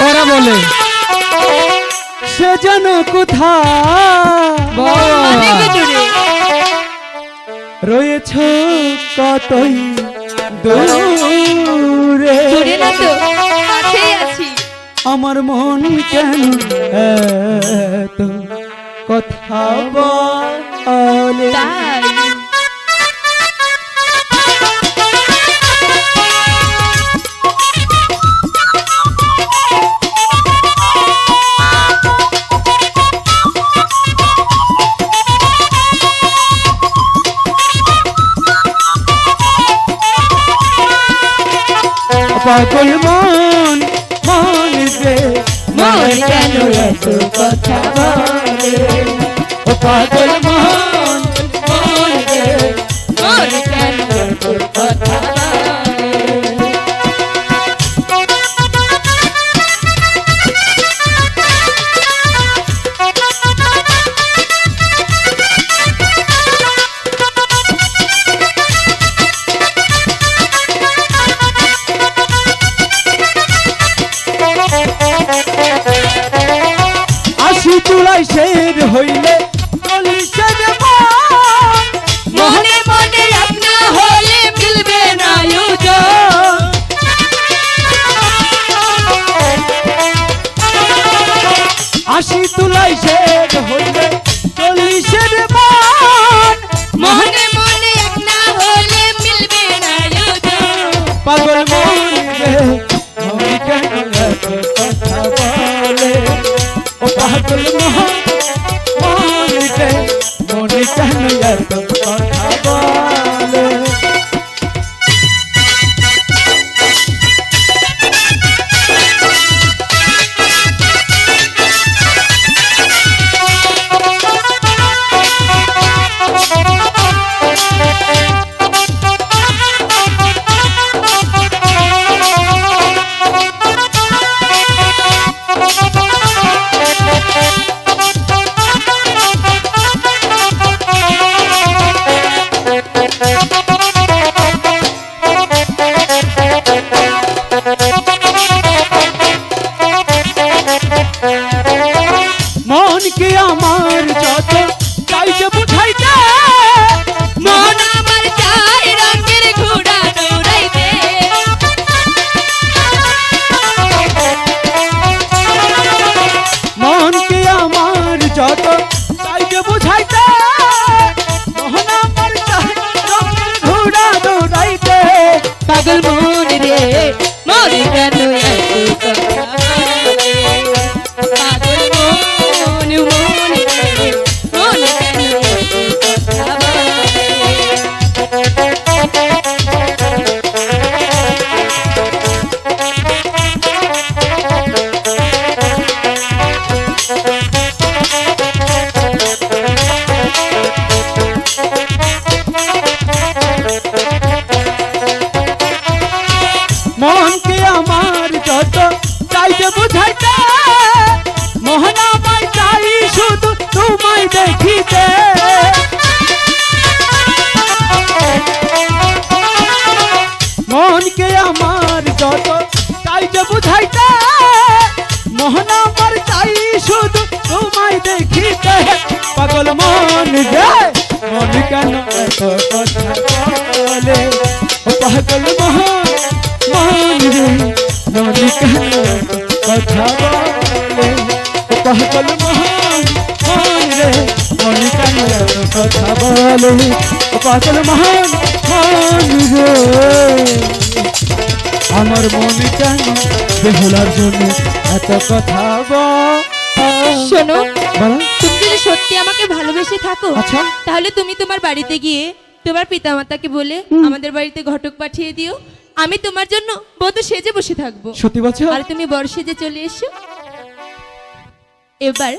ওরা বলে সে যেন কোথায় অনেক দূরে রয়েছ কতই দূরে দূরে না তো কাছেই আছি। আমার মন কেন এত কথা বলে তাই পাগল মন মন রে মন কেন এত কথা বলে ও পাগল মন মন রে মন কেন এত কথা আশি তুলাই শের হইলে চল্লিশের মনে মনে আপনা হলে মিলবে না আয়োজন। আশি তুলাই শের হইলে চল্লিশের মনে মনে আপনা হলে মিলবে না আয়োজন। পাগল মন রে মন কেন এত কথা বলে ও পাগল মন মন রে মন কেন এত কথা বলে মনকে আমার যত চাইতে বুঝাইতে মন আমার চাই রঙের ঘোড়া দৌড়াইতে। মনকে আমার যত চাইতে বুঝাইতে মোহন আমার চাই রঙের ঘোড়া দৌড়াইতে পাগল মন রে মন কেন এত কথা বলে? পাগল মন মন রে মন কেন এত কথা বলে? মনকে আমার যত চাইতে বুঝাইতে মোহন আমায় চাই শুধু তোমায় দেখিতে মনকে আমার যত চাইতে বুঝাইতে মোহন আমার চাই শুধু তোমায় দেখিতে পাগল মন রে মন কেন এত কথা বলে ও পাগল মন মন রে মন কেন এত কথা বলে ও পাগল মন মন রে মন কেন এত কথা বলে ও পাগল মন মন রে আমার মন কেন বেহুলার জন্য এত কথা শোনো, বলো তুমি যদি সত্যি আমাকে ভালোবেসে থাকো আচ্ছা তাহলে তুমি তোমার বাড়িতে গিয়ে তোমার পিতামাতাকে বলে আমাদের বাড়িতে ঘটক পাঠিয়ে দিও। আমি তোমার জন্য বধূ সেজে বসে থাকবো। সত্যি বলছো আর তুমি বর সেজে চলে এসো। এবার